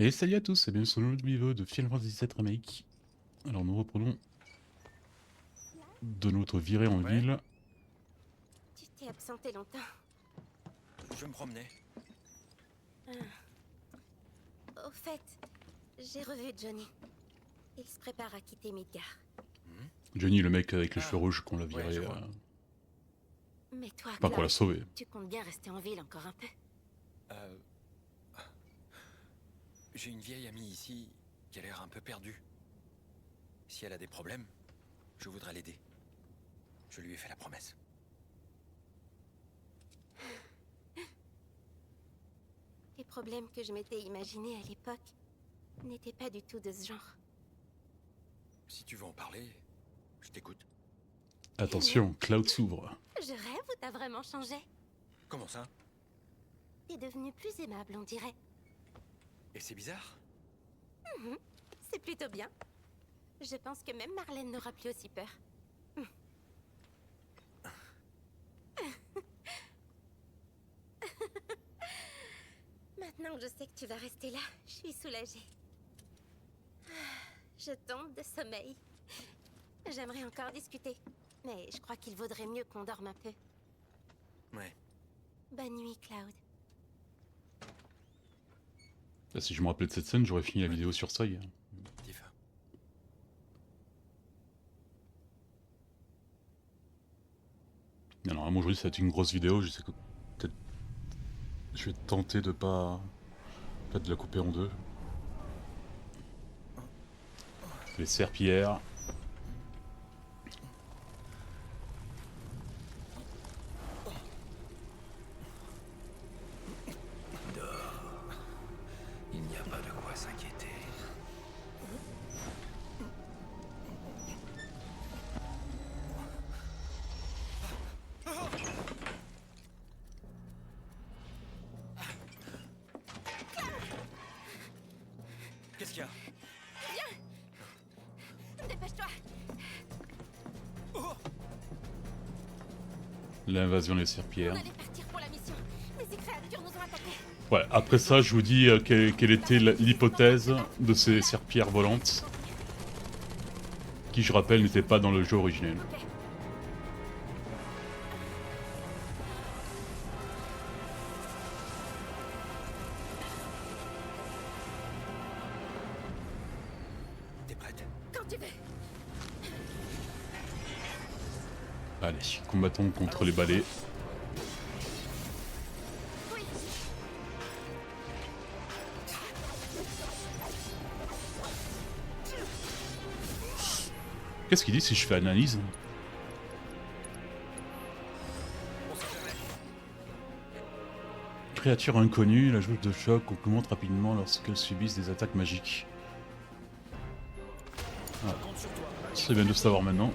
Et salut à tous et bienvenue sur le nouveau vidéo de Final Fantasy VII Remake. Alors nous reprenons de notre virée en Ouais. ville. Tu t'es absenté longtemps. Je me promenais. Au fait, j'ai revu Johnny. Il se prépare à quitter Midgar. Johnny, le mec avec les Ah, cheveux rouges qu'on l'a ouais, viré, je vois. Mais toi, enfin qu'on l'a Cloud, sauvé. tu comptes bien rester en ville encore un peu? Euh... J'ai une vieille amie ici qui a l'air un peu perdue. Si elle a des problèmes, je voudrais l'aider. Je lui ai fait la promesse. Les problèmes que je m'étais imaginés à l'époque n'étaient pas du tout de ce genre. Si tu veux en parler, je t'écoute. Attention, Cloud s'ouvre. Je rêve ou t'as vraiment changé? Comment ça? T'es devenu plus aimable, on dirait. Et c'est bizarre? C'est plutôt bien. Je pense que même Marlène n'aura plus aussi peur. Maintenant que je sais que tu vas rester là, je suis soulagée. Je tombe de sommeil. J'aimerais encore discuter, mais je crois qu'il vaudrait mieux qu'on dorme un peu. Ouais. Bonne nuit, Cloud. Là, si je me rappelais de cette scène, j'aurais fini la vidéo sur ça hier. Tifa. Alors moi aujourd'hui ça va être une grosse vidéo, je sais que peut-être je vais tenter de pas de la couper en deux. Les serpillères. Il n'y a pas de quoi s'inquiéter. Qu'est-ce qu'il y a? Dépêche-toi! L'invasion des serpillères. On allait partir pour la mission, mais ces créatures nous ont attaqués. Ouais, après ça je vous dis quelle était l'hypothèse de ces serpillères volantes. Qui je rappelle n'était pas dans le jeu originel. Ok. T'es prête? Quand tu veux. Allez, combattons contre les balais. Oui. Qu'est-ce qu'il dit si je fais analyse? On sait jamais. Créature inconnue, la jauge de choc augmente rapidement lorsqu'elles subissent des attaques magiques. Ah, Compte sur toi. c'est bien de le savoir maintenant.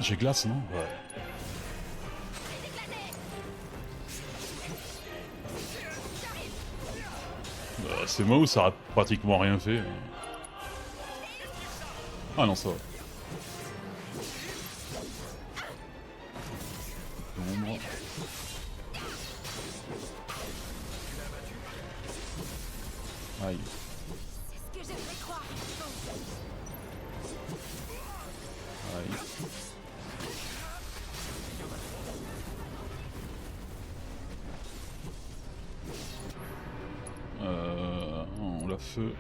J'ai glace, non? Ouais. C'est moi où ça a pratiquement rien fait. Ah non, ça va. L'ombre. Aïe. C'est ce que j'aimerais croire. Aïe. On l'a feu.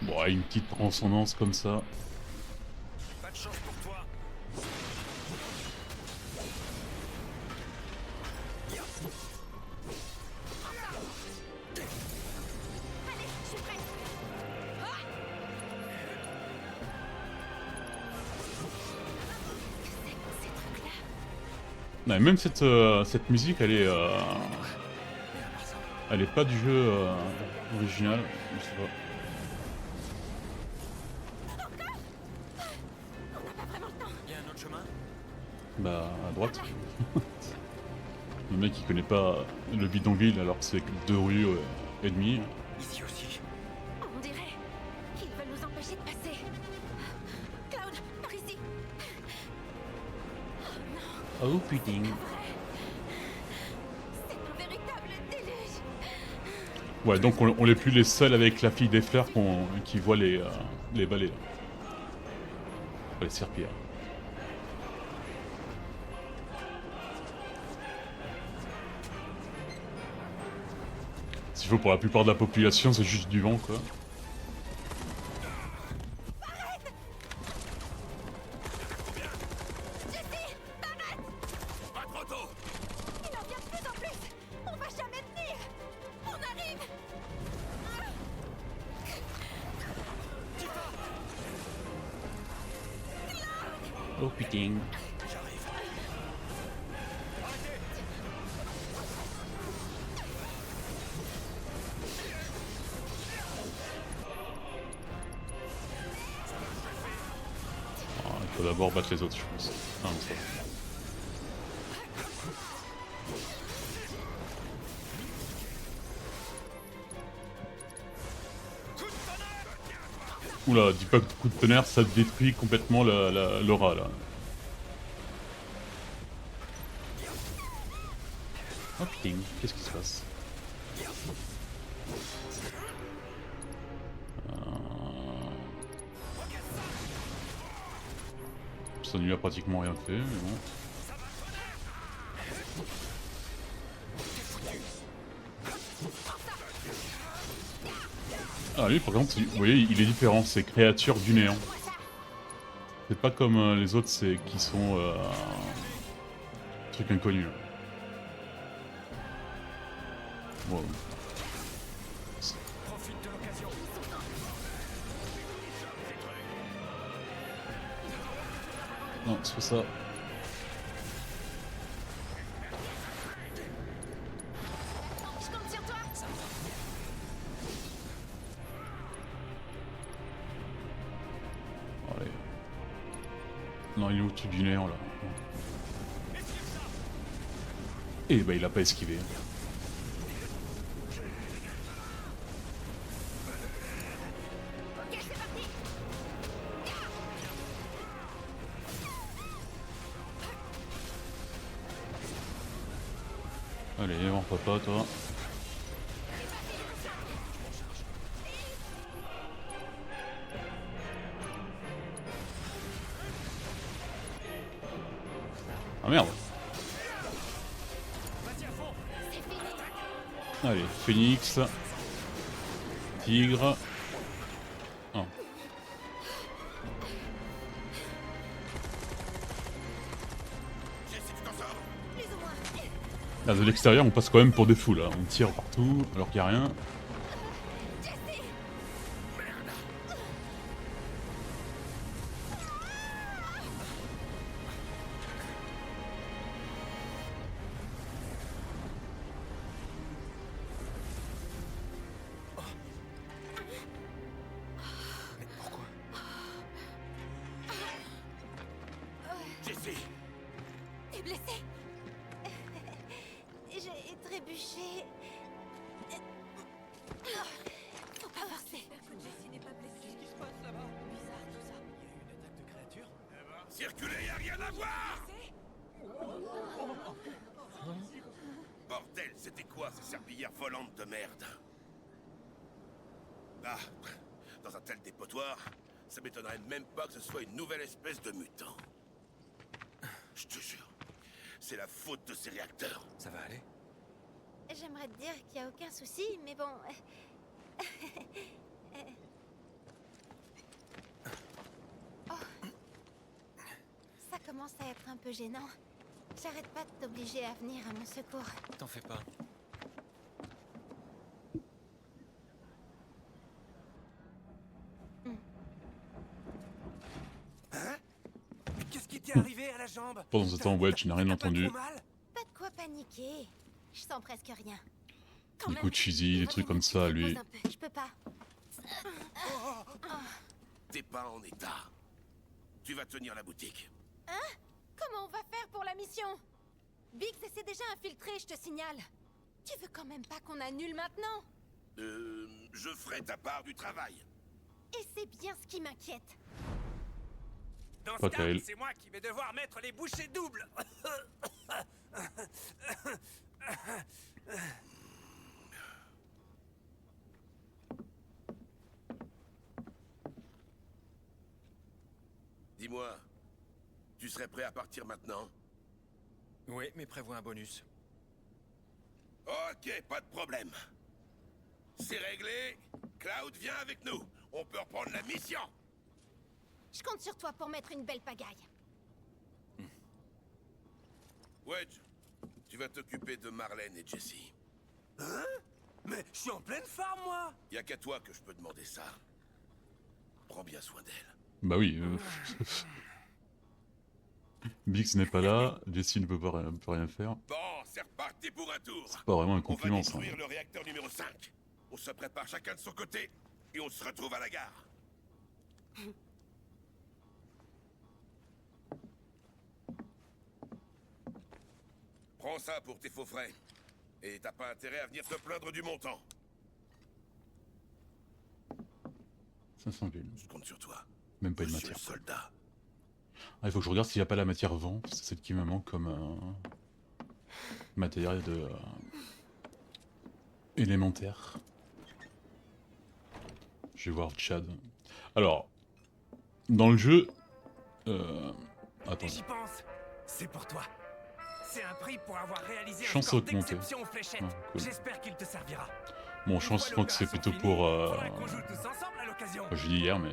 Bon, une petite transcendance comme ça. Pas de chance pour toi. Allez, je suis prête. Ces trucs-là. Non, et même cette musique, elle est pas du jeu original. Je sais pas. On n'a pas vraiment le temps. Il y a un autre chemin? Bah, à droite. Le mec il connaît pas le bidonville alors que c'est que 2 rues et demie. Ici aussi. On dirait qu'ils veulent nous empêcher de passer. Cloud, par ici. Oh putain. C'est un véritable déluge. Ouais, donc on n'est plus les seuls avec la fille des fleurs qui voit les balais. Là. Enfin, les serpillères. S'il faut, pour la plupart de la population, c'est juste du vent, quoi. Pas trop tôt. Il en vient de plus en plus. On va jamais tenir. On arrive. Oh putain. Ah, il faut d'abord battre les autres, je pense. Ah, non, ça va. Oula, dis pas que coup de tonnerre, ça détruit complètement l'aura là. Oh putain, qu'est-ce qui se passe? Ça ne lui a pratiquement rien fait, mais bon. Ah lui par contre, vous voyez, il est différent, c'est créature du néant. C'est pas comme les autres qui sont trucs inconnus. Là. Wow. Non, c'est pas ça. Je compte sur toi. Allez. Non, il est au-dessus du néant là. Et bah il a pas esquivé. Ok, c'est parti. Allez, mon papa, toi. Ah merde. Allez, Phoenix. Tigre. Oh. Plus ou moins. Là, de l'extérieur, on passe quand même pour des fous là. On tire partout alors qu'il n'y a rien. Mais pourquoi? Jessie. T'es blessé. J'ai trébuché. Faut pas forcer. Jessie n'est pas blessée. Qu'est-ce qui se passe là-bas? Bizarre tout ça. Il y a eu une attaque de créatures? Circulez, y a rien à voir! Bordel, c'était quoi ces serpillères volantes de merde? Ah, dans un tel dépotoir, ça m'étonnerait même pas que ce soit une nouvelle espèce de mutant. Je te jure, c'est la faute de ces réacteurs. Ça va aller? J'aimerais te dire qu'il n'y a aucun souci, mais bon. Oh. Ça commence à être un peu gênant. J'arrête pas de t'obliger à venir à mon secours. T'en fais pas. Hein? Qu'est-ce qui t'est arrivé à la jambe? Pendant ce temps, Wedge n'a rien entendu. Pas de quoi paniquer. Je sens presque rien. Quand Des même, coups de cheesy, des trucs comme ça, lui. repose un peu. Je peux pas. T'es pas en état. Tu vas tenir la boutique. Hein? Comment on va faire pour la mission? Biggs s'est déjà infiltré, je te signale. Tu veux quand même pas qu'on annule maintenant? Je ferai ta part du travail. Et c'est bien ce qui m'inquiète. Dans Pas ce cas, Kael. c'est moi qui vais devoir mettre les bouchées doubles. Dis-moi, tu serais prêt à partir maintenant? Oui, mais prévois un bonus. Ok, pas de problème. C'est réglé. Cloud, viens avec nous. On peut reprendre la mission. Je compte sur toi pour mettre une belle pagaille. Wedge, tu vas t'occuper de Marlène et Jessie. Hein? Mais je suis en pleine forme, moi. Y a qu'à toi que je peux demander ça. Prends bien soin d'elle. Bah oui. Biggs n'est pas là, Jessie ne peut rien faire. Bon, c'est reparti pour un tour. C'est pas vraiment un On va compliment ça. détruire le réacteur numéro 5. On se prépare chacun de son côté et on se retrouve à la gare. Prends ça pour tes faux frais. Et t'as pas intérêt à venir te plaindre du montant. 500 000. Je compte sur toi. Même pas une Monsieur matière. le soldat. Ah, il faut que je regarde s'il n'y a pas la matière vent, c'est celle qui me manque comme matériel de élémentaire. Je vais voir Chad. Alors, dans le jeu... attends. J'y pense. C'est pour toi. C'est un prix pour avoir réalisé Chance un score augmentée. d'exception aux fléchettes. Ah, cool. J'espère qu'il te servira. Bon, je pense que c'est plutôt pour... Faudrait qu'on joue tous ensemble à l'occasion. j'ai dit hier, mais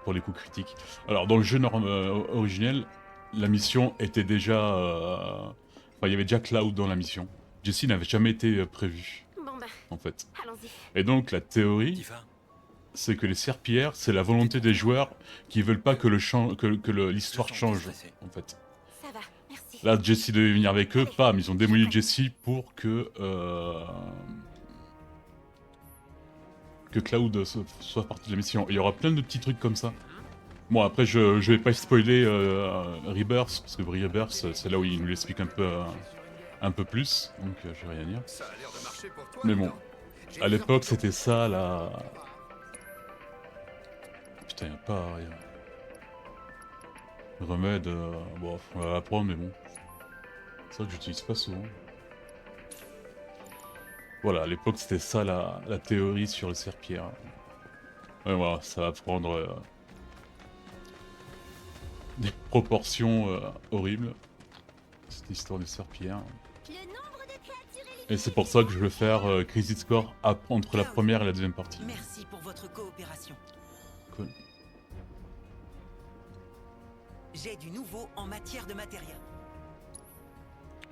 pour les coups critiques. Alors, dans le jeu originel, la mission était déjà... Enfin, il y avait déjà Cloud dans la mission. Jessie n'avait jamais été prévue, Bon ben, en fait. allons-y. Et donc, la théorie, Tifa, c'est que les serpillères, c'est la volonté des joueurs qui veulent pas que l'histoire je sens change, stressé. en fait. Ça va, merci. Là, Jessie devait venir avec eux, pam, ils ont démoli Jessie pour que Cloud soit partie de la mission. Et il y aura plein de petits trucs comme ça. Bon, après, je vais pas spoiler Rebirth, parce que Rebirth, c'est là où il nous l'explique un peu plus, donc je vais rien dire. ça a l'air de marcher pour toi. Mais bon, J'ai à des l'époque, c'était ça, la... Putain, y'a pas rien. Remède, bon, on va apprendre, mais bon. C'est vrai que j'utilise pas souvent. Voilà, à l'époque, c'était ça la théorie sur le serpillère. Ouais, voilà, ça va prendre des proportions horribles, cette histoire des serpillères. Le nombre de créatures Et c'est pour ça que je vais faire Crisis Core entre la première et la deuxième partie. Merci pour votre coopération. Cool. J'ai du nouveau en matière de matériel.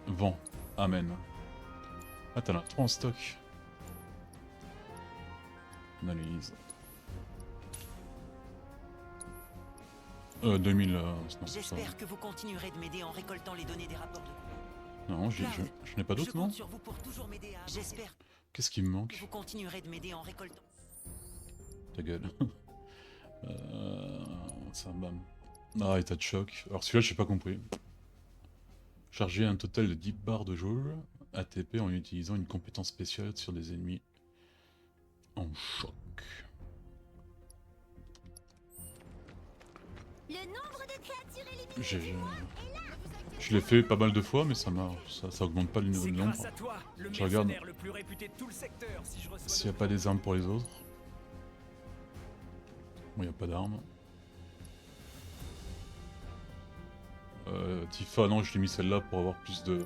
Vent. Amen. Ah, t'en as 3 en stock. Analyse. 2000... non, c'est ça. J'espère que vous continuerez de m'aider en récoltant les données des rapports de... Non, je n'ai pas Je d'autres, non? compte sur vous pour toujours m'aider à... J'espère Qu'est-ce qui me que manque? vous continuerez de m'aider en récoltant... Ta gueule. Ça bam. Ah, état de choc. Alors celui-là, j'ai pas compris. Charger un total de 10 barres de jauge ATP en utilisant une compétence spéciale sur des ennemis en choc. Le nombre de créatures éliminées. Je l'ai fait pas mal de fois, mais ça augmente pas le C'est nombre. grâce à toi, le Je regarde. mercenaire le plus réputé de tout le secteur. Si je reçois S'il n'y a pas des armes pour les autres. Bon, il n'y a pas d'armes. Tifa, non, je l'ai mis celle-là pour avoir plus de...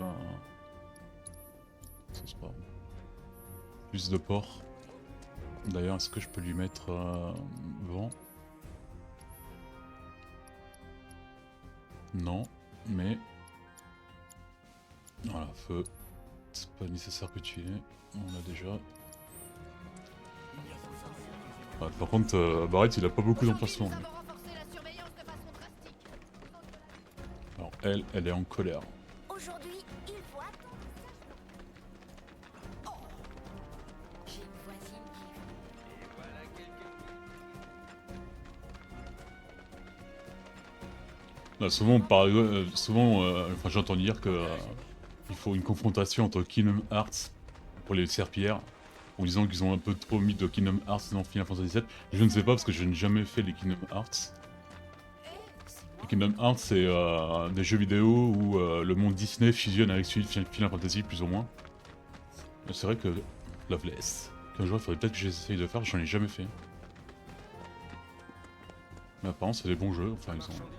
Ça, c'est pas... Plus de port. D'ailleurs, est-ce que je peux lui mettre vent? Non, mais... Voilà, feu. C'est pas nécessaire que tu aies. On l'a déjà. Ouais, par contre, Barrett, il a pas beaucoup d'emplacements. Nous avons renforcé la surveillance de façon drastique. Alors elle est en colère. Aujourd'hui, il faut attendre. Oh, j'ai une voisine qui... Là, souvent, enfin, j'entends dire que il faut une confrontation entre Kingdom Hearts pour les serpillères, en disant qu'ils ont un peu trop mis de Kingdom Hearts dans Final Fantasy VII. Je ne sais pas parce que je n'ai jamais fait les Kingdom Hearts. Kingdom Hearts, c'est des jeux vidéo où le monde Disney fusionne avec celui de Final Fantasy, plus ou moins. Et c'est vrai que Loveless, qu'un jour il faudrait peut-être que j'essaye de faire, j'en ai jamais fait. Mais apparemment c'est des bons jeux, enfin ils ont...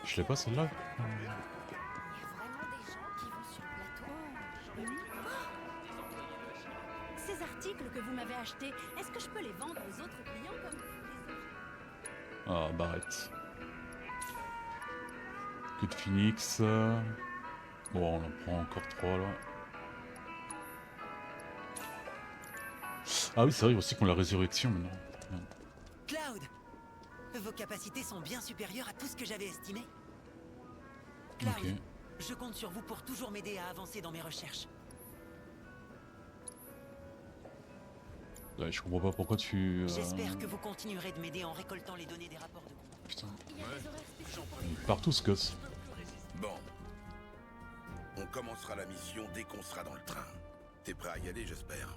Je l'ai pas celle-là. Il y a vraiment des gens qui vont sur le plateau. Ces articles que vous m'avez achetés, est-ce que je peux les vendre aux autres clients comme les Ah, Barrett. Que de Phoenix. Bon, on en prend encore 3 là. Ah oui, c'est vrai aussi qu'on a la résurrection maintenant. Merde. Cloud! Vos capacités sont bien supérieures à tout ce que j'avais estimé. Cloud, Ok. je compte sur vous pour toujours m'aider à avancer dans mes recherches. Ouais, je comprends pas pourquoi tu... J'espère que vous continuerez de m'aider en récoltant les données des rapports de compte. Putain, Il y a des horaires spéciaux pour il part tout ce gosse. Bon. On commencera la mission dès qu'on sera dans le train. T'es prêt à y aller, j'espère.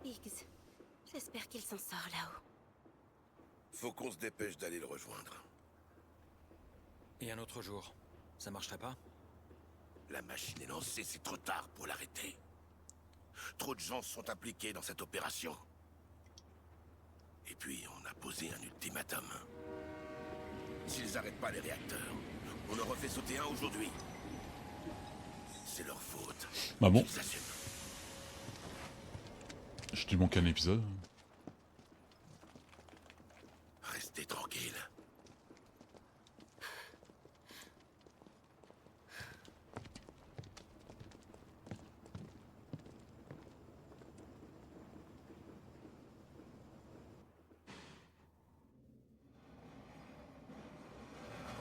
Higgs. J'espère qu'il s'en sort là-haut. Faut qu'on se dépêche d'aller le rejoindre. Et un autre jour, ça marcherait pas? La machine est lancée, c'est trop tard pour l'arrêter. Trop de gens sont impliqués dans cette opération. Et puis, on a posé un ultimatum. S'ils n'arrêtent pas les réacteurs, on en refait sauter un aujourd'hui. C'est leur faute. Bah bon, Ils assument. je te manque un épisode. Restez tranquille.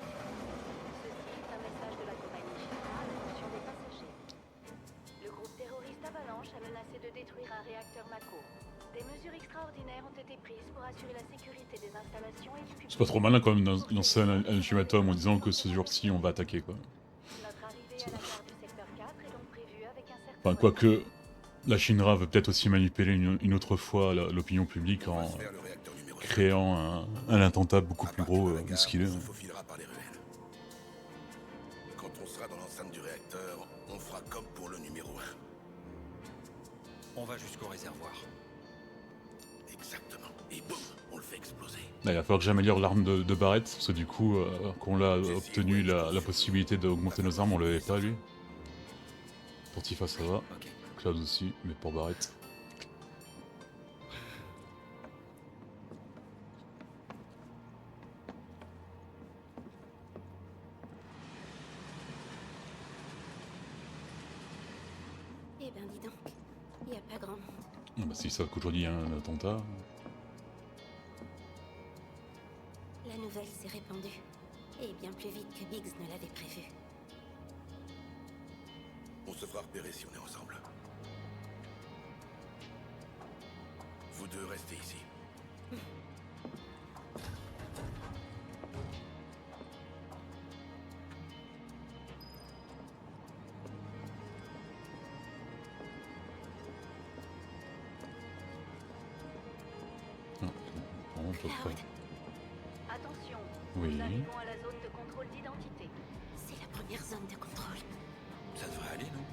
Ceci est un message de la compagnie générale à l'attention des passagers. Le groupe terroriste Avalanche a menacé de détruire un réacteur Mako. Des mesures extraordinaires ont été prises pour assurer la sécurité des installations et du public. C'est pas trop malin quand même de lancer un ultimatum en disant que ce jour-ci on va attaquer quoi. Notre arrivée à la gare du secteur 4 est donc prévue avec un certain... Enfin, quoique, la Shinra veut peut-être aussi manipuler une autre fois l'opinion publique On va en se faire le réacteur numéro 1. créant un attentat beaucoup À plus partir gros de la de gare, ce qu'il est. on se faufilera par les ruelles. Quand on sera dans l'enceinte du réacteur, on fera comme pour le numéro 1. On va jusqu'au réservoir. Exactement. Et boum, on le fait exploser. Là, il va falloir que j'améliore l'arme de Barrett, parce que du coup, quand on a obtenu la possibilité d'augmenter nos armes, on l'avait pas lui. Pour Tifa ça va, Ok. Cloud aussi, mais pour Barrett. Eh ben dis donc, il n'y a pas grand monde. Ah bah si ça qu'aujourd'hui il y a un attentat. La nouvelle s'est répandue. Et bien plus vite que Biggs ne l'avait prévu. On se fera repérer si on est ensemble. Vous deux restez ici. Ah, on peut pas. Cloud, Attention, Oui. nous arrivons à la zone de contrôle d'identité. c'est la première zone de contrôle. Ça devrait aller, non?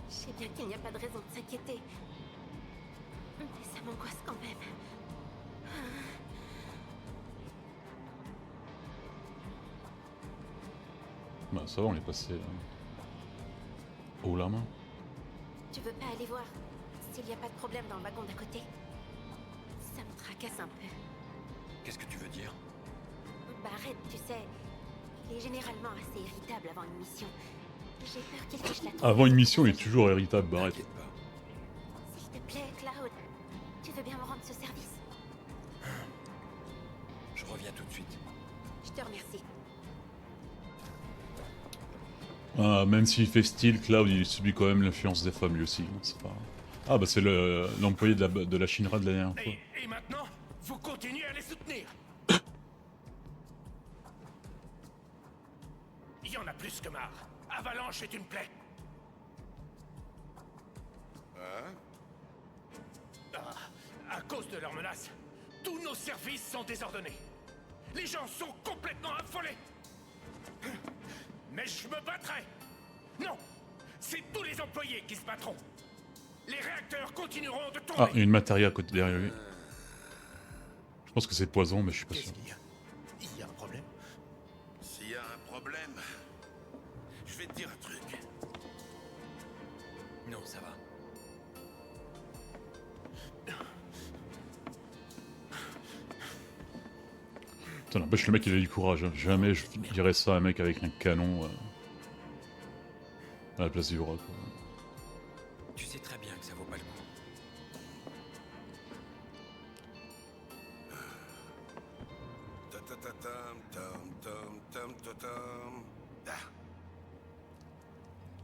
Je sais bien qu'il n'y a pas de raison de s'inquiéter. Mais ça m'angoisse quand même. Bah ça va, on est passé haut la main. Tu veux pas aller voir s'il n'y a pas de problème dans le wagon d'à côté? Ça me tracasse un peu. Qu'est-ce que tu veux dire? Barrett, tu sais, il est généralement assez irritable avant une mission. J'ai peur qu'il fiche la trouille. Avant une mission, il est toujours irritable, Barrett. T'inquiète pas. S'il te plaît, Cloud, tu veux bien me rendre ce service? Je reviens tout de suite. Je te remercie. Ah, même s'il fait style, Cloud il subit quand même l'influence des femmes lui aussi. hein, c'est pas... Ah bah c'est l'employé de la Shinra de la dernière fois. Et maintenant, vous continuez à les soutenir. Il y en a plus que marre. Avalanche est une plaie. Hein? À cause de leurs menaces, tous nos services sont désordonnés. Les gens sont complètement affolés. Mais je me battrai. Non, c'est tous les employés qui se battront. Les réacteurs continueront de tourner. Ah, il y a une matéria à côté derrière lui. Je pense que c'est poison, mais je suis pas sûr. Qu'est-ce qu'il y a? Il y a un problème? S'il y a un problème, je vais te dire un truc. Non, ça va. Putain, n'empêche, le mec il a du courage. Hein. Jamais je dirais ça à un mec avec un canon à la place du bras. Quoi. Tu sais très bien que ça vaut pas le coup. Ta-ta-ta-tam, tam, tam, tam, ta-tam. Ah,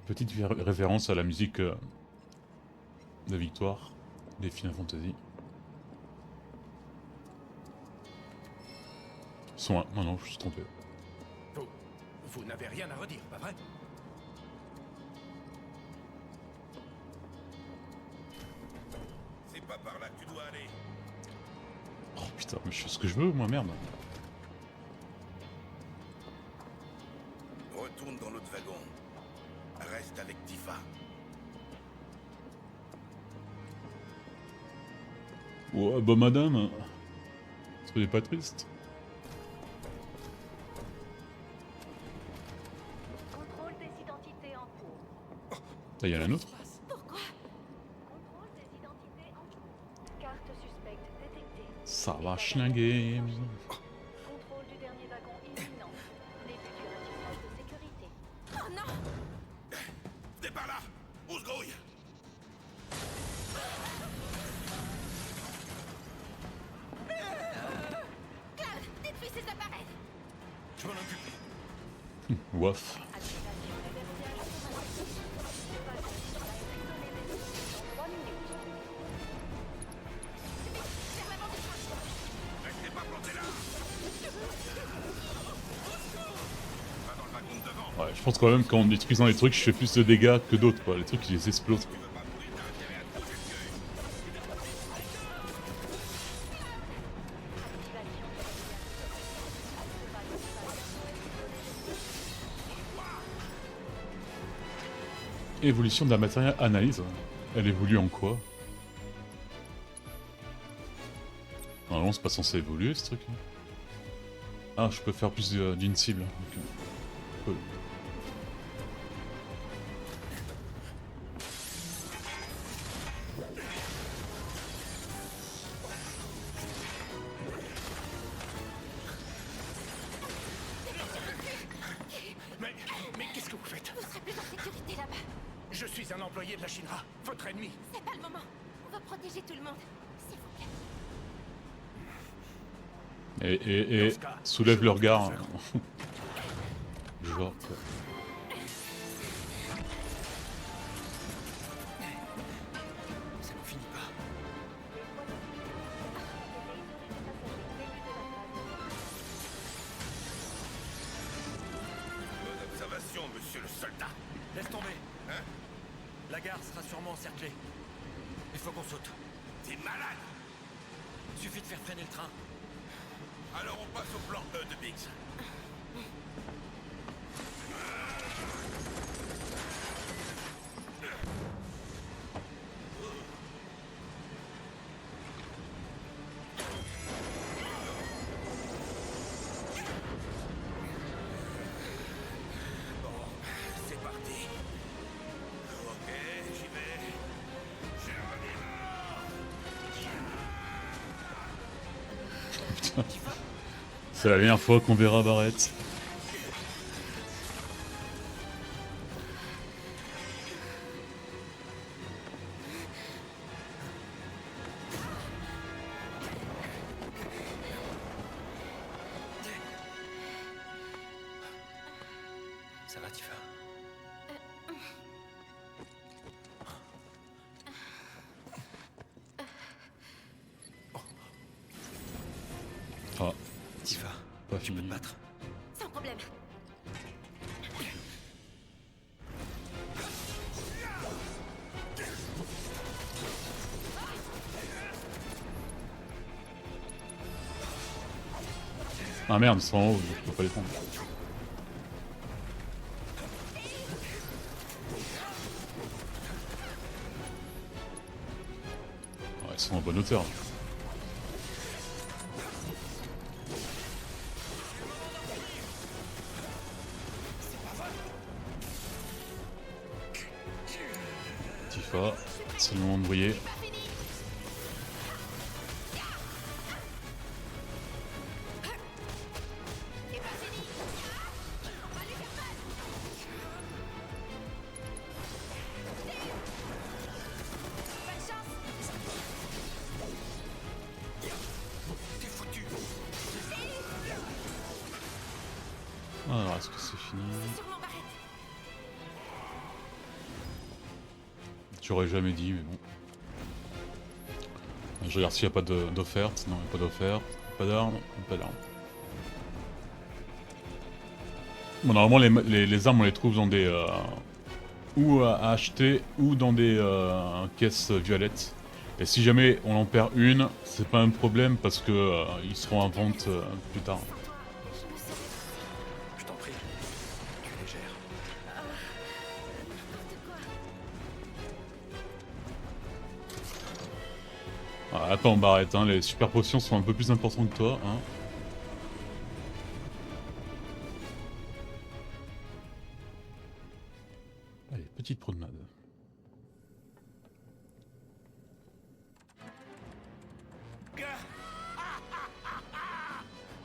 Petite référence à la musique de Victoire des Final Fantasy. Son 1. Non, non, je suis trompé. Vous n'avez rien à redire, pas vrai? c'est pas par là que tu dois aller. Oh putain, mais je fais ce que je veux, moi, merde. Retourne dans l'autre wagon. Reste avec Tifa. Ouais, bah madame. Soyez pas triste. Contrôle des identités en cours. Là, il y en a un autre. Pourquoi? Contrôle des identités en cours. Carte suspecte détectée. Ça va schlinguer. Contrôle du dernier wagon imminent. Début du ratissage de sécurité. Oh non! Venez par là! On se grouille! Cloud, détruis ces appareils! Je m'en occupe. Waf. Activation des verrouillages automatiques. Le wagon va être isolé des autres dans 3 minutes. Vers l'avant du train! Restez pas plantés là! Pas dans le wagon de devant! Ouais, je pense quand même qu'en détruisant les trucs, je fais plus de dégâts que d'autres, quoi. Les trucs, ils explosent. Tu veux pas mourir, t'as intérêt à te couper le gueule. Évolution de la matière analyse. Elle évolue en quoi? Normalement, c'est pas censé évoluer ce truc. Ah, je peux faire plus d'une cible. Ok. Cool. Mais qu'est-ce que vous faites? Vous serez plus en sécurité là-bas. Je suis un employé de la Shinra, votre ennemi. C'est pas le moment. On va protéger tout le monde. S'il vous plaît. Et Dans ce cas, soulève je le monte regard. dans le Genre, quoi. Ça n'en finit pas. Bonne observation, monsieur le soldat. Laisse tomber. Hein? La gare sera sûrement encerclée. Il faut qu'on saute. T'es malade! Suffit de faire freiner le train. Alors on passe au plan E de Biggs. Bon, c'est parti. Ok, j'y vais. C'est la dernière fois qu'on verra Barrett. Ça va, Tifa? Ah, Tifa, pas tu peux fini. te battre. Sans problème. Ah merde, ils sont en haut, je peux pas les prendre. Ouais, ils sont en bonne hauteur. Tifa, c'est le moment de briller. Alors, est-ce que c'est fini? J'aurais jamais dit, mais bon. Je regarde s'il n'y a pas d'offerte. Non, il n'y a pas d'offerte. Pas d'armes. Pas d'armes. Bon, normalement, les armes, on les trouve dans des... ou à acheter, ou dans des caisses violettes. Et si jamais on en perd une, c'est pas un problème parce que ils seront en vente plus tard. Je t'en prie. Tu es légère. Ah, attends, Barrett, hein, les super potions sont un peu plus importants que toi. Hein. Allez, petite promenade.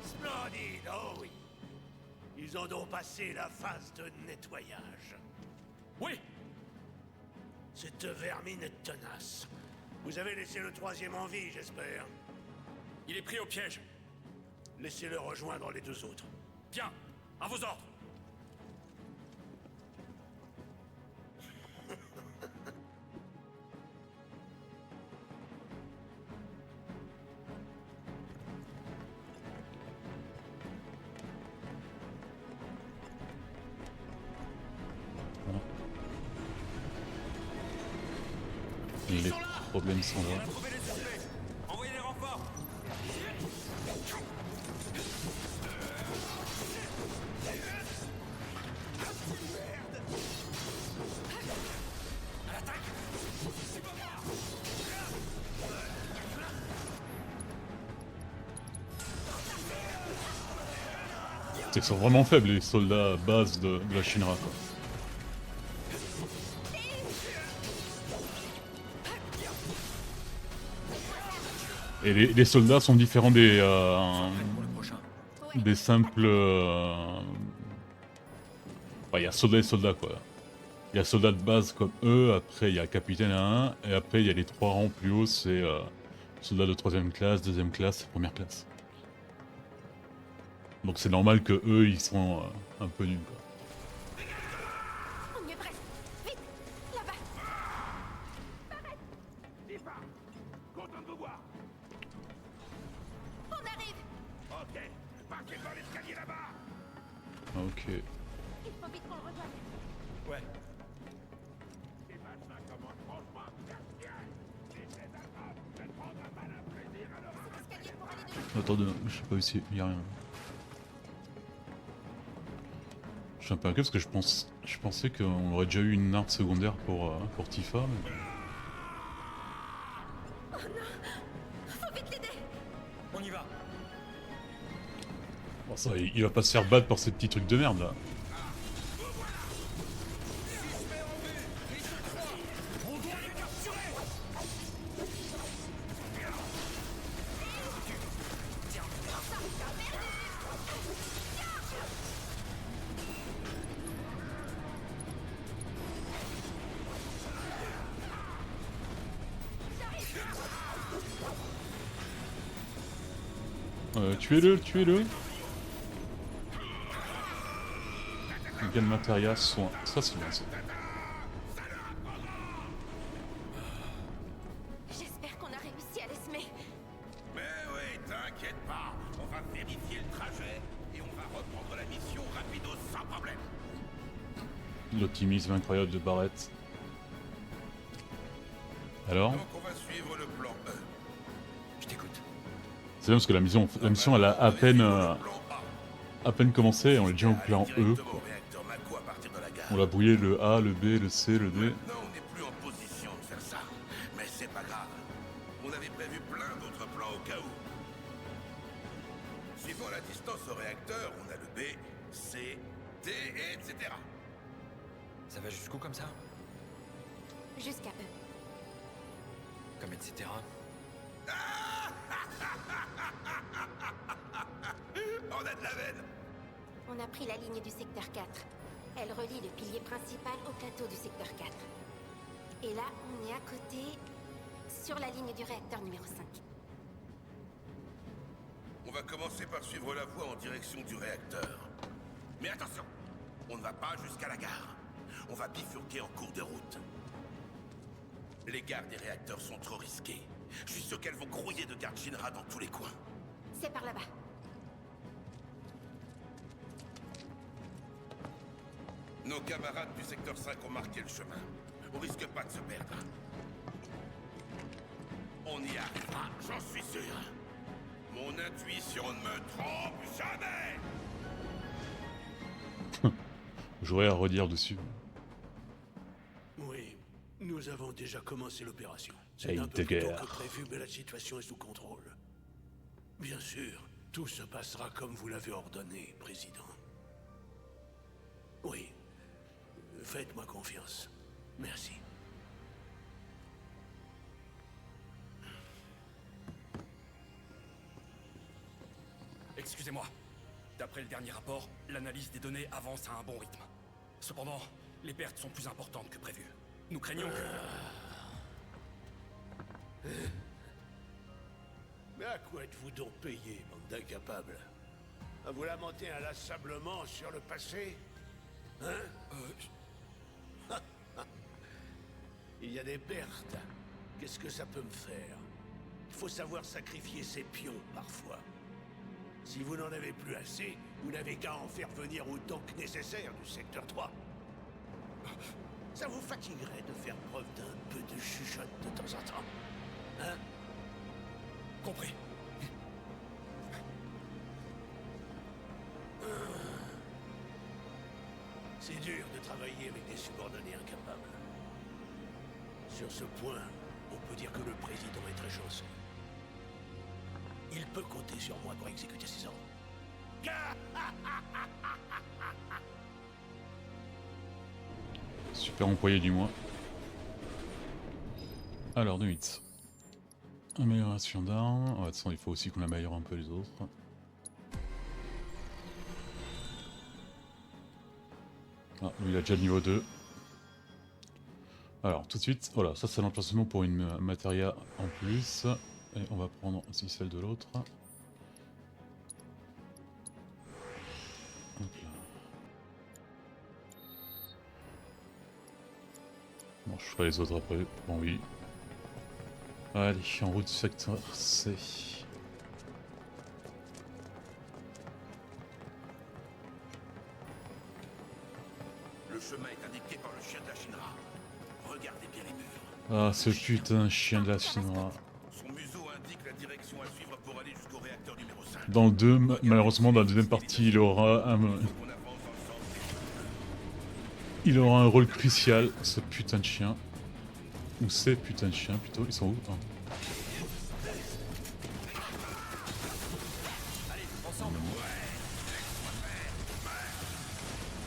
Splendide, oh oui. Ils ont donc passé la phase de nettoyage. Oui. Cette vermine est tenace. Vous avez laissé le troisième en vie, j'espère. Il est pris au piège. Laissez-le rejoindre les deux autres. Bien, à vos ordres. Les problèmes sont là. Trouvez les suspects. Envoyez les renforts. Ils sont vraiment faibles les soldats base de la Shinra, quoi. Et les soldats sont différents des simples... Enfin, il y a soldats et soldats, quoi. Il y a soldats de base comme eux, après il y a capitaine à 1, et après il y a les 3 rangs plus hauts, c'est soldats de 3ème classe, 2ème classe et 1ère classe. Donc c'est normal que eux ils sont un peu nuls, quoi. On y est presque. Vite, là-bas. Tifa, content de vous voir. On arrive. Ok, partez dans l'escalier là-bas. Ok. Il faut vite qu'on le rejoigne. Ouais. Et maintenant commence franchement bien. Laissez attendre, je prends un malin plaisir à leur Escalier pour aller de Attends, je sais pas ici, il y a rien. Je suis un peu inquiet parce que je pensais qu'on aurait déjà eu une arme secondaire pour Tifa. Mais... Faut vite l'aider. On y va. Bon, ça, il va pas se faire battre par ces petits trucs de merde là. Tuez-le, tuez-le. Gain de matériel, soin. Ça c'est bien ça. J'espère qu'on a réussi à l'esmer. Mais oui, t'inquiète pas. On va vérifier le trajet et on va reprendre la mission rapido sans problème. L'optimisme incroyable de Barrett. Alors? Donc on va suivre le plan E. Je t'écoute. C'est bien parce que la mission elle a à peine... Plan A. à peine commencé et on est déjà en plan E. Directement Quoi. au réacteur Mako à partir de la gare. On a brouillé le A, le B, le C, le D. Maintenant, on n'est plus en position de faire ça. Mais c'est pas grave. On avait prévu plein d'autres plans au cas où. Suivant la distance au réacteur, on a le B, C, D, etc. Ça va jusqu'où comme ça? Jusqu'à eux. Comme etc. On a de la veine. On a pris la ligne du secteur 4. Elle relie le pilier principal au plateau du secteur 4. Et là, on est à côté, sur la ligne du réacteur numéro 5. On va commencer par suivre la voie en direction du réacteur. Mais attention, on ne va pas jusqu'à la gare. On va bifurquer en cours de route. Les gares des réacteurs sont trop risquées. Je suis sûr qu'elles vont grouiller de gardes Shinra dans tous les coins. C'est par là-bas. Nos camarades du secteur 5 ont marqué le chemin. On risque pas de se perdre. On y arrivera, j'en suis sûr. Mon intuition ne me trompe jamais. J'aurais à redire dessus. Oui, nous avons déjà commencé l'opération. C'est Hey, un peu de plus tôt guerre. que prévu, mais la situation est sous contrôle. Bien sûr, tout se passera comme vous l'avez ordonné, Président. Oui, faites-moi confiance. Merci. Excusez-moi. D'après le dernier rapport, l'analyse des données avance à un bon rythme. Cependant, les pertes sont plus importantes que prévu. Nous craignons que... Mais à quoi êtes-vous donc payé, bande d'incapables? À vous lamenter inlassablement sur le passé? Hein? Il y a des pertes. Qu'est-ce que ça peut me faire? Il faut savoir sacrifier ses pions, parfois. Si vous n'en avez plus assez, vous n'avez qu'à en faire venir autant que nécessaire du secteur 3. Ça vous fatiguerait de faire preuve d'un peu de chuchote de temps en temps? Hein? Compris. C'est dur de travailler avec des subordonnés incapables. Sur ce point, on peut dire que le président est très chanceux. Il peut compter sur moi pour exécuter ses ordres. Super employé du mois. Alors, 2-8. Amélioration d'armes. De toute façon, il faut aussi qu'on améliore un peu les autres. Ah, lui il a déjà le niveau 2. Alors, tout de suite, voilà, ça c'est l'emplacement pour une matéria en plus. Et on va prendre aussi celle de l'autre. Hop là. Bon, je ferai les autres après, bon oui. Allez, en route secteur C. Le chemin est indiqué par le chien de la Shinra. Regardez bien les murs. Ah, ce putain de chien de la Shinra. Son museau indique la direction à suivre pour aller jusqu'au réacteur numéro 5. Dans le 2, malheureusement, dans la deuxième partie, il aura un... On avance dans le sens des... Il aura un rôle crucial, ce putain de chien. Ou ces putains de chiens plutôt, ils sont où hein? Allez, ensemble.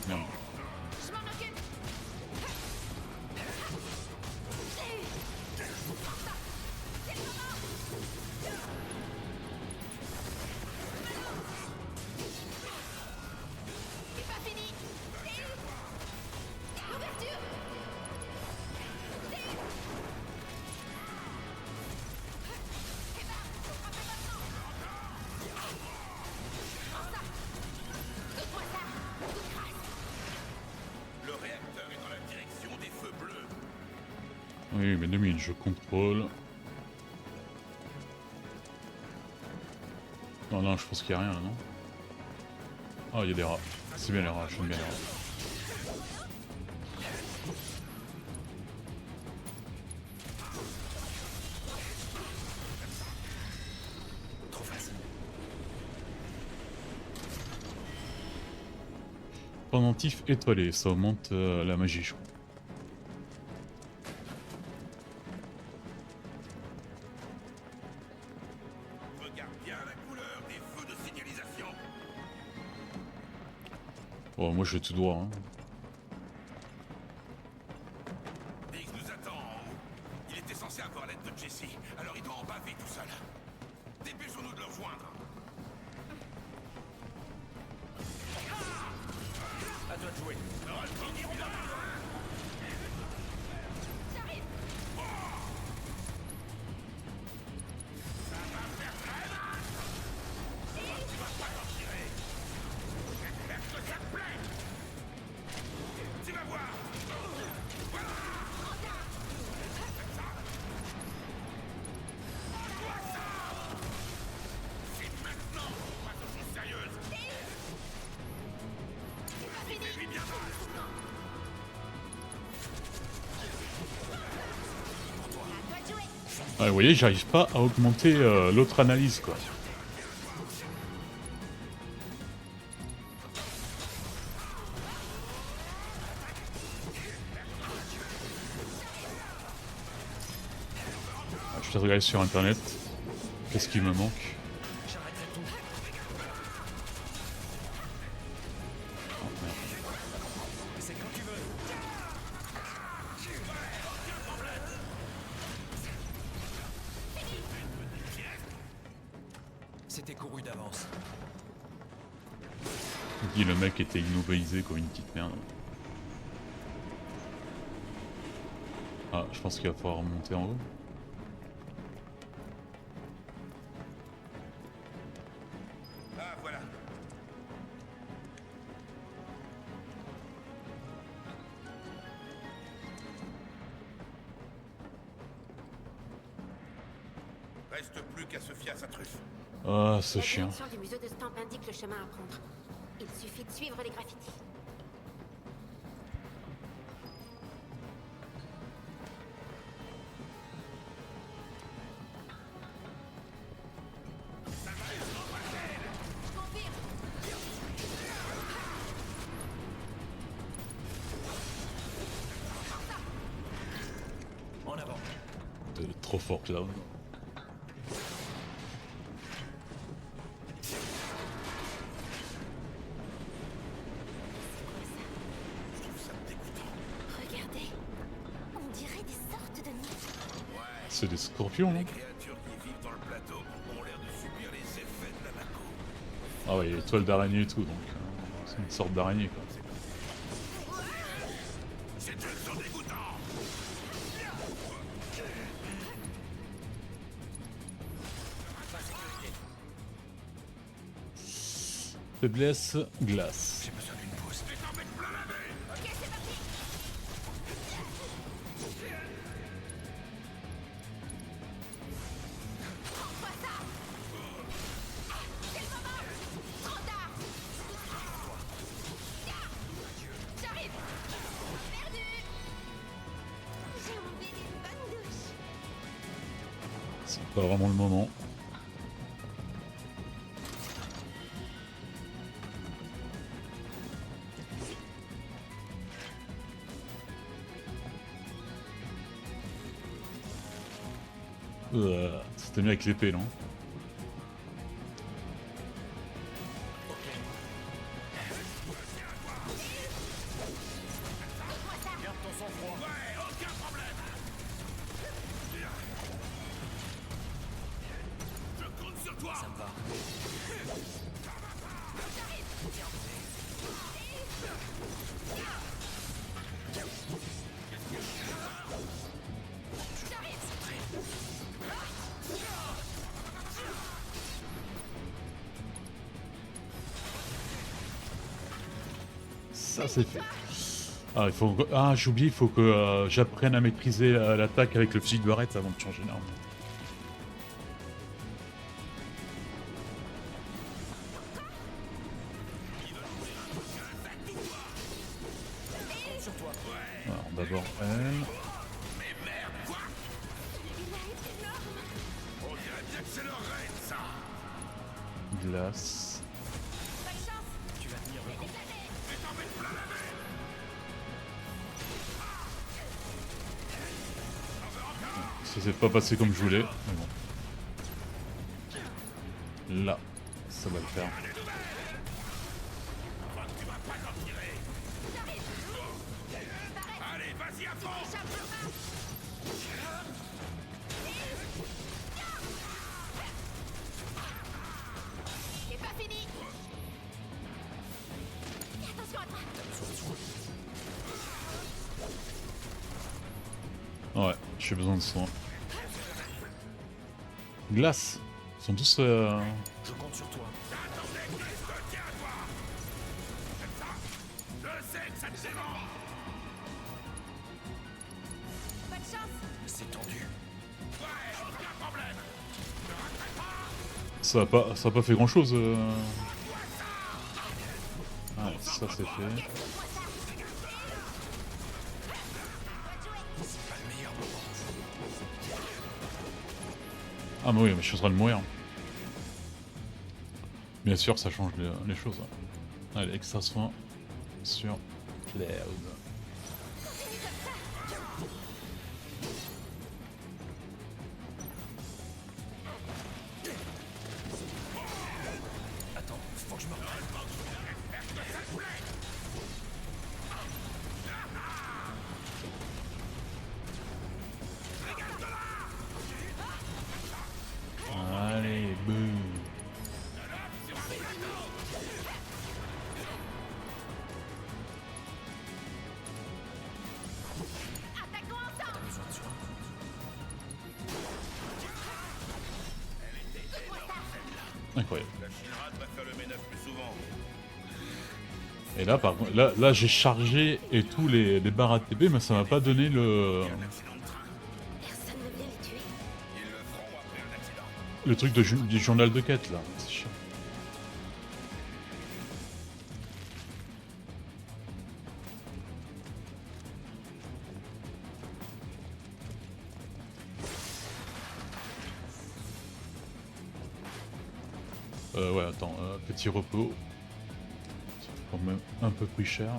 Merde. Je m'en occupe. C'est pas fini. L'ouverture. Le réacteur est dans la direction des feux bleus. Oui, mais 2 minutes, je contrôle. Non, non, je pense qu'il n'y a rien là, non? Ah, il y a des rats. C'est bien les rats, j'aime bien les rats. Trop facile. Pendentif étoilé, ça augmente la magie, je crois. Regarde bien la couleur des feux de signalisation. Bon, moi je vais tout droit. Hein. Biggs nous attend en haut. Il était censé avoir l'aide de Jesse, alors il doit en baver tout seul. Dépêchons-nous de le rejoindre. À toi de jouer. Tu vas voir. C'est maintenant qu'on passe aux choses sérieuses. Fais-lui bien mal. Ouais, vous voyez, j'arrive pas à augmenter l'autre analyse, quoi. Je vais regarder sur internet. Qu'est-ce qui me manque? C'était couru d'avance. Il dit le mec était immobilisé comme une petite merde. Ah, je pense qu'il va falloir remonter en haut. Ah, voilà. Reste plus qu'à se fier à sa truffe. Ah, ce La chien. direction du museau de Stamp indique le chemin à prendre. Il suffit de suivre les graffitis. En avant. Trop fort, Cloud. Regardez, on dirait des sortes de nids. C'est des scorpions, non? Les créatures qui vivent dans le plateau ont l'air de subir les effets de la Mako. Ah ouais, il y a étoile d'araignée et tout, donc c'est une sorte d'araignée, quoi. Ces trucs sont dégoûtants. Faiblesse, glace. J'ai besoin d'une pause. Les t'en mets plein la nez. Ok, c'est parti. Prends ça. C'est le moment. Trop tard. J'arrive. Perdu. J'ai enlevé des bonnes douches. C'est pas vraiment le moment. C'était mieux avec l'épée, non? Garde ton sang-froid. Ouais, aucun problème. Je compte sur toi. Ça me va. Ça c'est fait. Ah, il faut... ah j'ai oublié, il faut que j'apprenne à maîtriser l'attaque avec le fusil de barrette avant de changer d'arme. Alors d'abord elle. Mais merde, quoi? On dirait bien que c'est leur reine, ça. Glace. Tu vas tenir le coup. Mais t'en mets plein Ça s'est pas passé comme je voulais, mais bon. Là, ça va le faire. Allez, vas-y à fond. C'est pas fini. Attention à toi. Ouais, j'ai besoin de soin. Glace. Ils sont tous... Je compte sur toi. Je sais que ça te dérange. Pas de chance. C'est tendu. Ouais, aucun problème. Ça a pas fait grand chose. Ouais, ça c'est fait. Ah mais oui, mais je suis en train de mourir. Bien sûr, ça change les choses. Allez, extra soin sur Cloud. Attends, faut que je me reprenne. Allez, boum. Attaquons ensemble. T'as besoin de soin. Incroyable. La Shinra devrait faire le ménage plus souvent. Et là, par contre, là j'ai chargé et tous les barres ATP, mais ça m'a pas donné le Accident de train. Personne ne vient les tuer. Ils le feront après un accident. le truc du journal de quête là. C'est chiant. Ouais, attends, petit repos. C'est quand même un peu plus cher.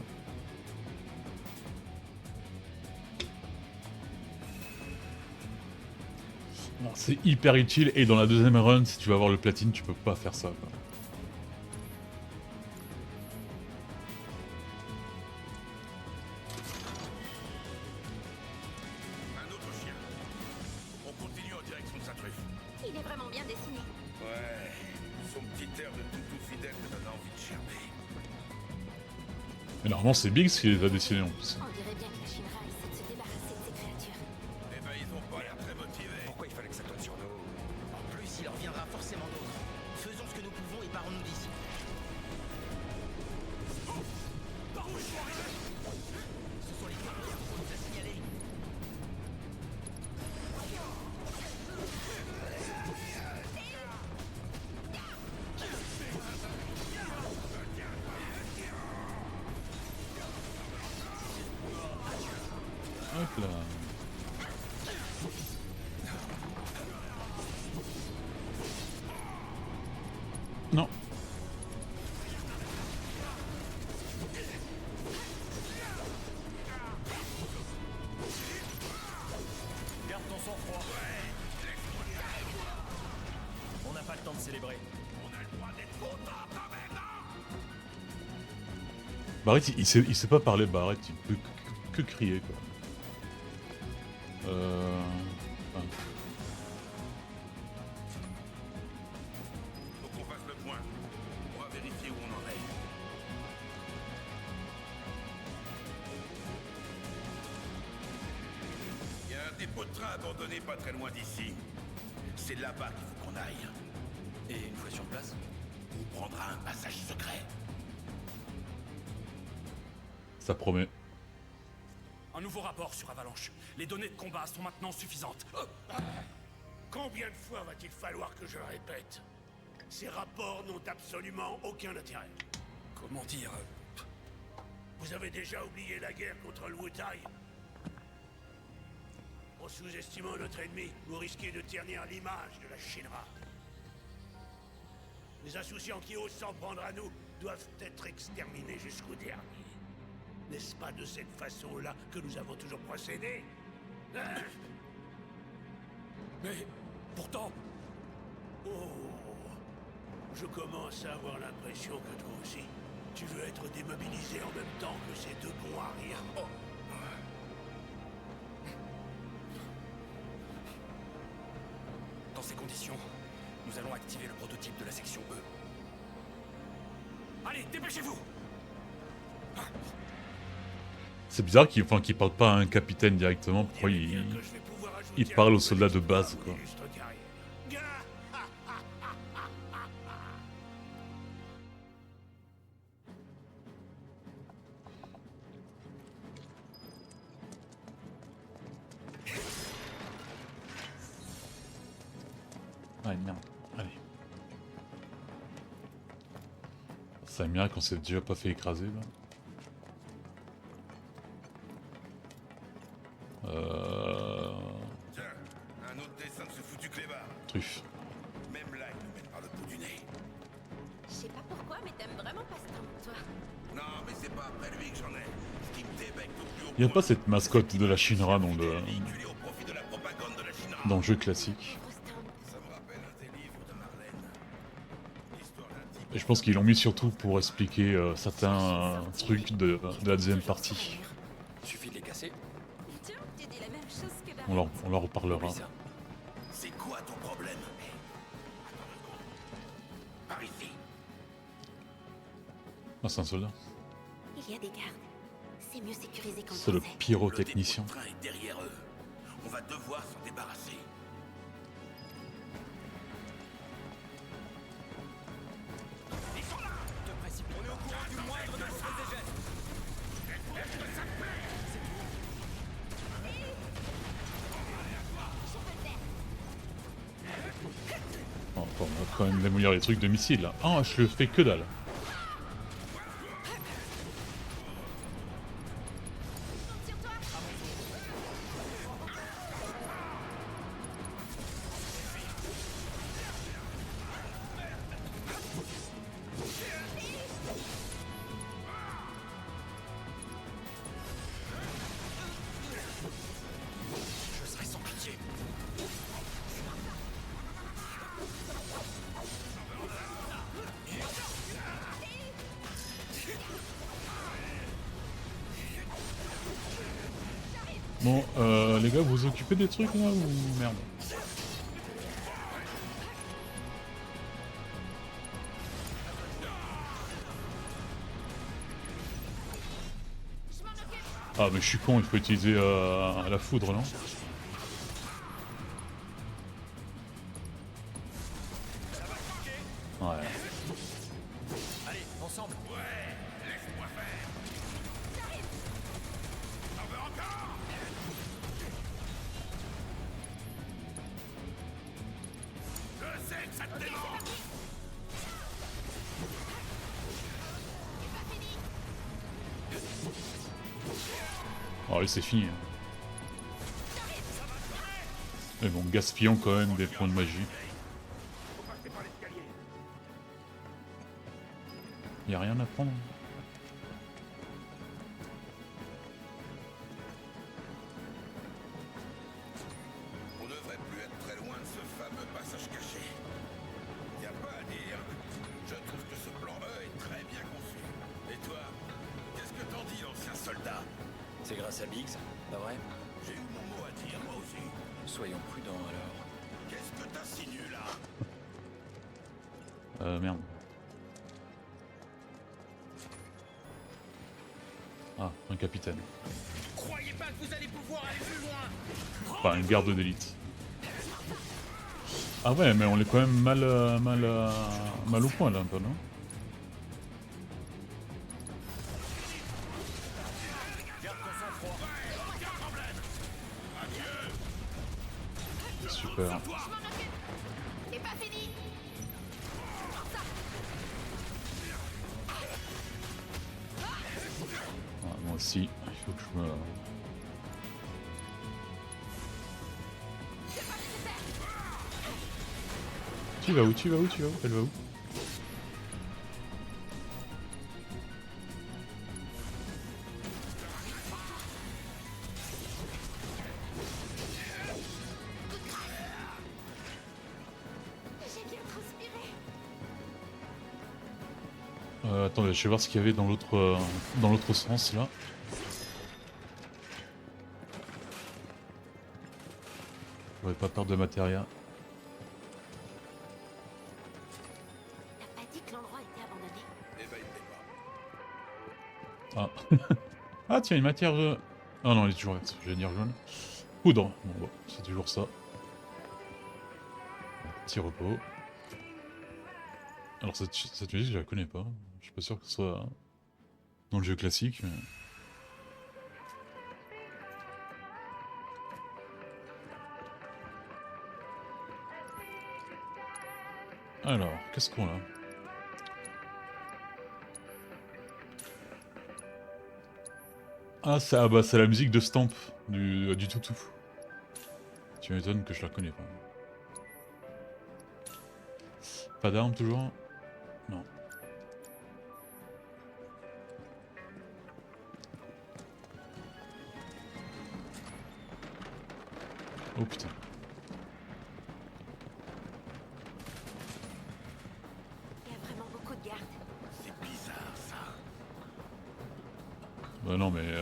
Non, c'est hyper utile et dans la deuxième run, si tu veux avoir le platine, tu peux pas faire ça, quoi. Un autre chien. On continue en direction de sa truffe. Il est vraiment bien dessiné. Ouais, son petit air de toutou fidèle me donne envie de gerber. Mais normalement, c'est Biggs qui les a dessinés en plus. On dirait bien que la Shinra essaie de se débarrasser de ces créatures. Eh ben, ils ont pas l'air très motivés. Pourquoi il fallait que ça tombe sur nous? En plus, il en reviendra forcément d'autres. Faisons ce que nous pouvons et barrons-nous d'ici. Ce sont les premiers pour nous a signalé. Hop là. Non. Garde ton sang-froid. On n'a pas le temps de célébrer. Barrett, il sait pas parler, Barrett, il peut que crier, quoi. Enfin, Faut qu'on fasse le point. On va vérifier où on en est. Il y a un dépôt de train abandonné pas très loin d'ici. C'est là-bas qu'il faut qu'on aille. Et une fois sur place, On prendra un passage secret. ça promet. un nouveau rapport sur Avalanche. Les données de combat sont maintenant suffisantes. Combien de fois va-t-il falloir que je le répète? Ces rapports n'ont absolument aucun intérêt. Comment dire Vous avez déjà oublié la guerre contre le Wutai. En sous-estimant notre ennemi, vous risquez de ternir l'image de la Shinra. Les insouciants qui osent s'en prendre à nous doivent être exterminés jusqu'au dernier. N'est-ce pas de cette façon-là que nous avons toujours procédé? Mais pourtant, Oh, je commence à avoir l'impression que toi aussi, tu veux être démobilisé en même temps que ces deux bons à rien. Oh. dans ces conditions, nous allons activer le prototype de la section E. Allez, dépêchez-vous! C'est bizarre qu'il parle pas à un capitaine directement. Pourquoi il parle aux soldats de base, quoi. Ah merde, allez. Ça me qu'on s'est déjà pas fait écraser là. Tiens, un autre dessin de ce foutu clébard. Truffe. Même là, il me mène par le bout du nez. Je sais pas pourquoi, mais t'aimes vraiment pas ce temps, toi. Non, mais c'est pas après lui que j'en ai. Ce qui me débecte au plus haut Y a point, pas cette mascotte de la Shinra dans véhiculé au profit de la propagande de la Shinra. le jeu classique. Ça me rappelle un des livres de Marlène. L'histoire d'un type. Et je pense qu'ils l'ont mis surtout pour expliquer certains trucs de la deuxième partie. Suffit de les casser. Tiens, tu dis la même chose que On leur reparlera. Oublie ça. C'est quoi ton problème? Par ici. Ah, c'est un soldat. Il y a des gardes. C'est mieux sécurisé qu'on C'est le pensait. pyrotechnicien. Le dépôt de train est derrière eux. On va devoir s'en débarrasser. Ils sont là! Te précipite. On est au courant du moindre de vos faits et gestes. Oh, on va quand même démolir les trucs de missiles là. Ah, je le fais que dalle. je serai sans pitié. Bon, les gars, vous vous occupez des trucs là ou merde? Ah mais je suis con, il faut utiliser la foudre, non? Ouais. Allez, ensemble. Laisse-moi faire. T'en veux encore? Je sais que ça te démange. Oh, allez, c'est fini. Hein. Mais bon, gaspillons quand même des points de magie. Y a rien à prendre. On devrait plus être très loin de ce fameux passage caché. Y a pas à dire. Je trouve que ce plan E est très bien conçu. Et toi, qu'est-ce que t'en dis, ancien soldat? C'est grâce à Biggs, pas vrai? J'ai eu mon mot à dire, moi aussi. Soyons prudents alors. Qu'est-ce que t'insinues là? Merde. Ah, un capitaine. Croyez pas que vous allez pouvoir aller plus loin. Enfin, une garde d'élite. Ah ouais, mais on est quand même mal au point là un peu, non? Super. C'est pas fini. Ah, moi aussi, il faut que je me... Tu vas où? Tu vas où? Tu vas où? Elle va où? Attendez, je vais voir ce qu'il y avait dans l'autre sens là. J'aurais pas peur de matériel. T'as pas dit que l'endroit était abandonné? Eh ben, il plaît pas. Ah. Ah tiens, une matière... Ah non, elle est toujours verte, j'allais dire jaune. Poudre. Bon, c'est toujours ça. Petit repos. Alors cette musique, je la connais pas. Je suis pas sûr que ce soit dans le jeu classique. Mais... Alors, qu'est-ce qu'on a? Ah, ça, bah, c'est la musique de Stamp, du toutou. Tu m'étonnes que je la connais pas. Pas d'armes toujours? Non. Oh putain. Il y a vraiment beaucoup de gardes. C'est bizarre, ça. Bah non, mais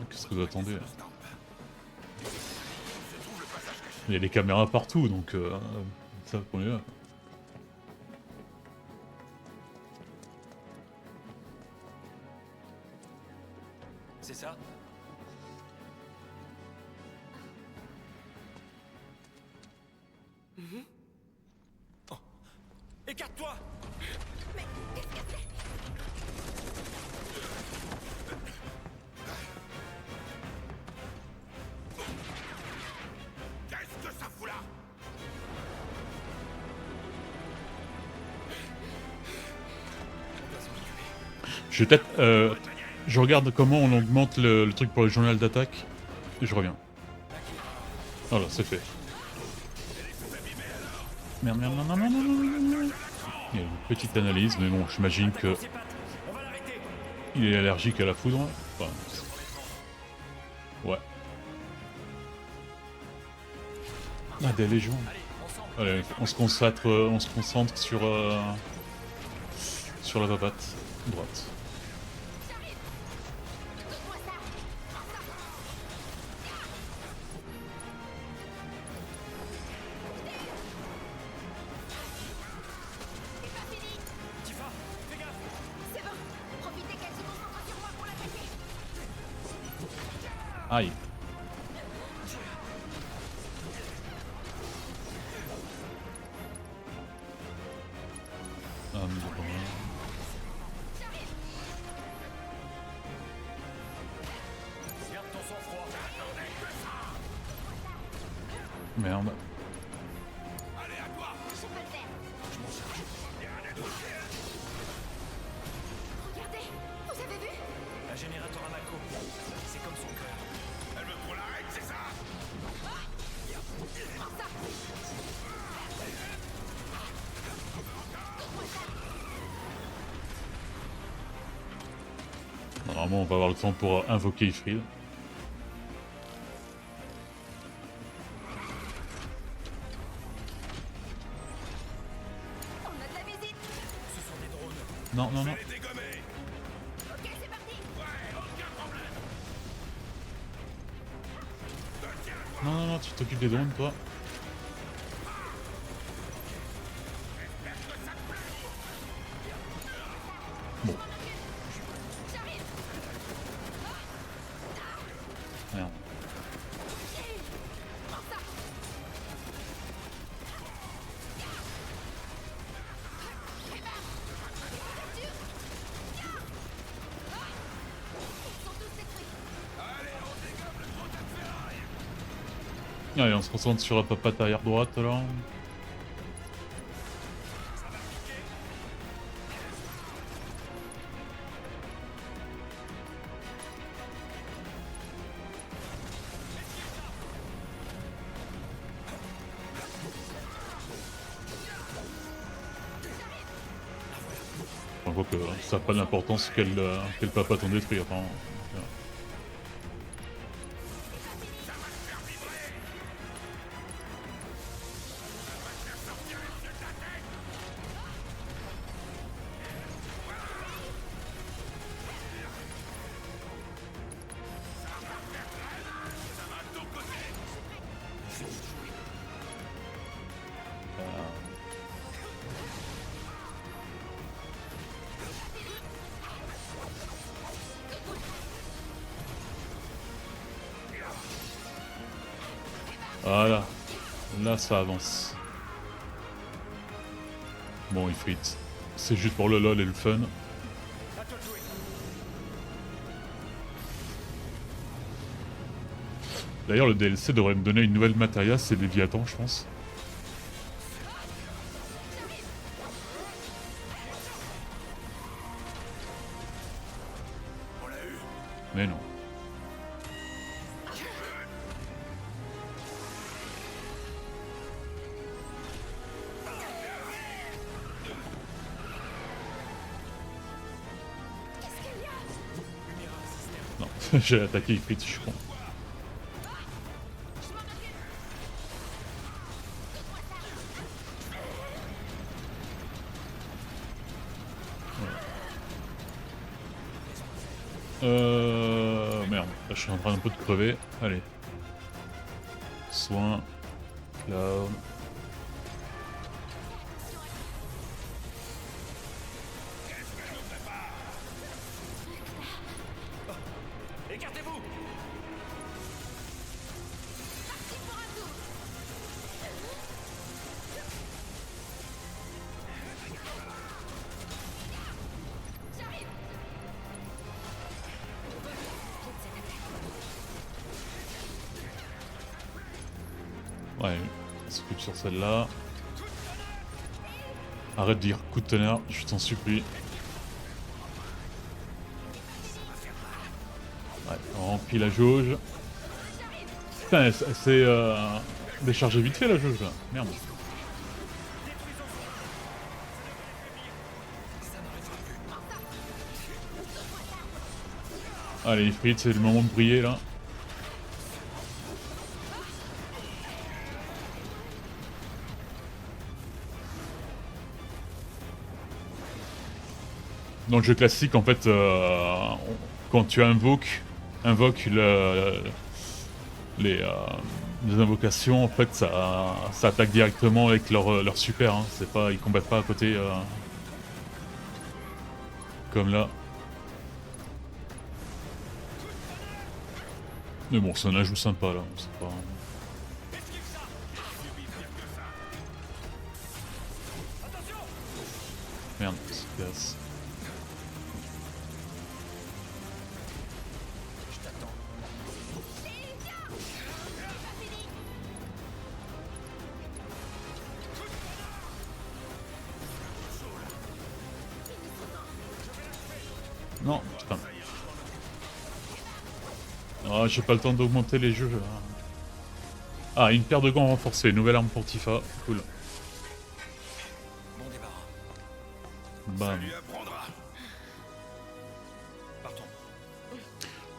qu'est-ce que vous attendez? Il y a des caméras partout, donc ça, on est là. C'est ça? Oh. Écarte-toi! Mais qu'est-ce que c'est? Qu'est-ce que ça fout là? Je vais peut-être... je regarde comment on augmente le truc pour le journal d'attaque, et je reviens. Voilà, c'est fait. Merde, merde, non, non, non, non, non, non, non. Il y a une petite analyse, mais bon, j'imagine que... Il est allergique à la foudre. Enfin, ouais. Ah, des légions. Allez, on se concentre sur la papate droite. C'est bon. Profitez qu'elle se concentre sur moi pour l'attaquer. Aïe. Garde ton sang-froid. Merde. Allez, à toi. Je peux le faire. Regardez, vous avez vu? Un générateur à Mako. C'est comme son cœur. Elle veut qu'on l'arrête, c'est ça? Prends ça. Normalement, on va avoir le temps pour invoquer Ifril. On a de la visite. Ce sont des drones. Non, non, non. Les dégommer. Ok, c'est parti. Ouais, aucun problème. Non, non, non, tu t'occupes des drones, toi. Bon. Merde. Allez, on se concentre sur la papate arrière droite là. On voit que ça n'a pas d'importance quelle papate on détruit. Enfin, Voilà. Là, ça avance. Bon, Ifrit. C'est juste pour le lol et le fun. D'ailleurs, le DLC devrait me donner une nouvelle Materia, c'est Léviathan, je pense. Mais non. Non, j'ai attaqué Ifrit, je suis con. Merde, là je suis en train un peu de crever. Allez. Soin. Cloud. Écartez-vous! Ouais, scoot sur celle-là. Arrête de dire coup de tonnerre, je t'en supplie. Ouais, on remplit la jauge. Putain, c'est déchargé vite fait la jauge là. Merde. Allez, Ifrit, c'est le moment de briller là. Dans le jeu classique, en fait, quand tu invoques les invocations, en fait, ça attaque directement avec leur super. Hein. C'est pas, ils combattent pas à côté comme là. Mais bon, c'est un ajout sympa là. C'est pas... Merde, c'est casse. Non, putain. Ah, j'ai pas le temps d'augmenter les jeux. Ah, une paire de gants renforcés, nouvelle arme pour Tifa, cool. Bon débarras. Bam. Partons.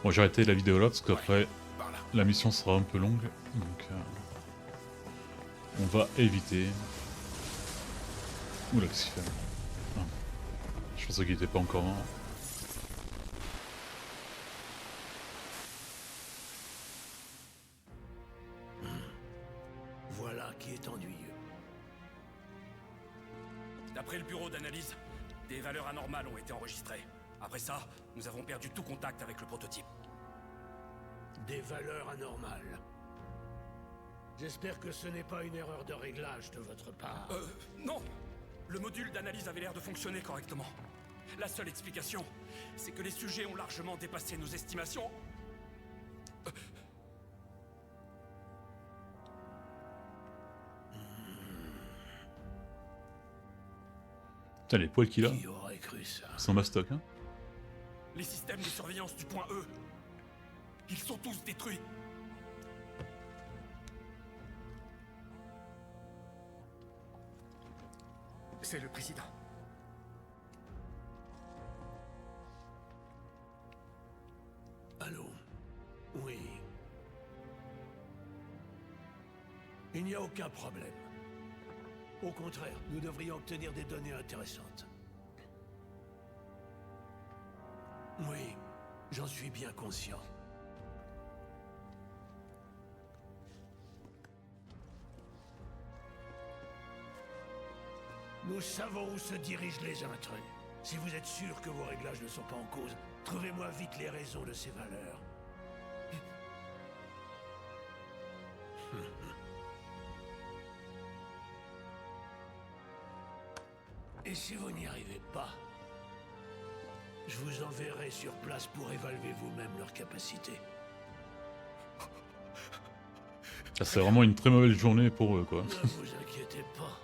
Bon, j'ai arrêté la vidéo là parce qu'après la mission sera un peu longue, donc on va éviter. Oula, qu'est-ce qu'il fait? Ah. Je pensais qu'il était pas encore mort. Voilà qui est ennuyeux. D'après le bureau d'analyse, des valeurs anormales ont été enregistrées. Après ça, nous avons perdu tout contact avec le prototype. Des valeurs anormales. J'espère que ce n'est pas une erreur de réglage de votre part. Non! Le module d'analyse avait l'air de fonctionner correctement. La seule explication, c'est que les sujets ont largement dépassé nos estimations. Putain, les poils qu'il a. Qui aurait cru ça? Sans mastoc, hein. Les systèmes de surveillance du point E, ils sont tous détruits. C'est le président. Allô? Oui. Il n'y a aucun problème. Au contraire, nous devrions obtenir des données intéressantes. Oui, j'en suis bien conscient. Nous savons où se dirigent les intrus. Si vous êtes sûr que vos réglages ne sont pas en cause, trouvez-moi vite les raisons de ces valeurs. Et si vous n'y arrivez pas, je vous enverrai sur place pour évaluer vous-même leurs capacités. Ça, c'est vraiment une très mauvaise journée pour eux, quoi. Ne vous inquiétez pas.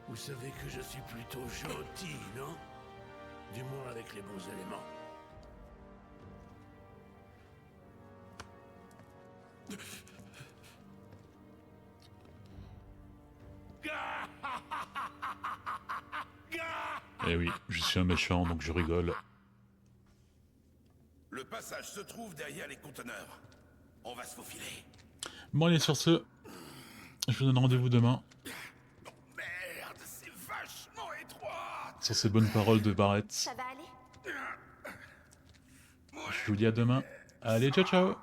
Vous savez que je suis plutôt gentil, non? Du moins avec les bons éléments. Eh oui, je suis un méchant, donc je rigole. Le passage se trouve derrière les conteneurs. On va se faufiler. Bon allez, sur ce, je vous donne rendez-vous demain. Merde, c'est vachement étroit. Sur ces bonnes paroles de Barrett. Ça va aller? Je vous dis à demain. Allez, ciao ciao!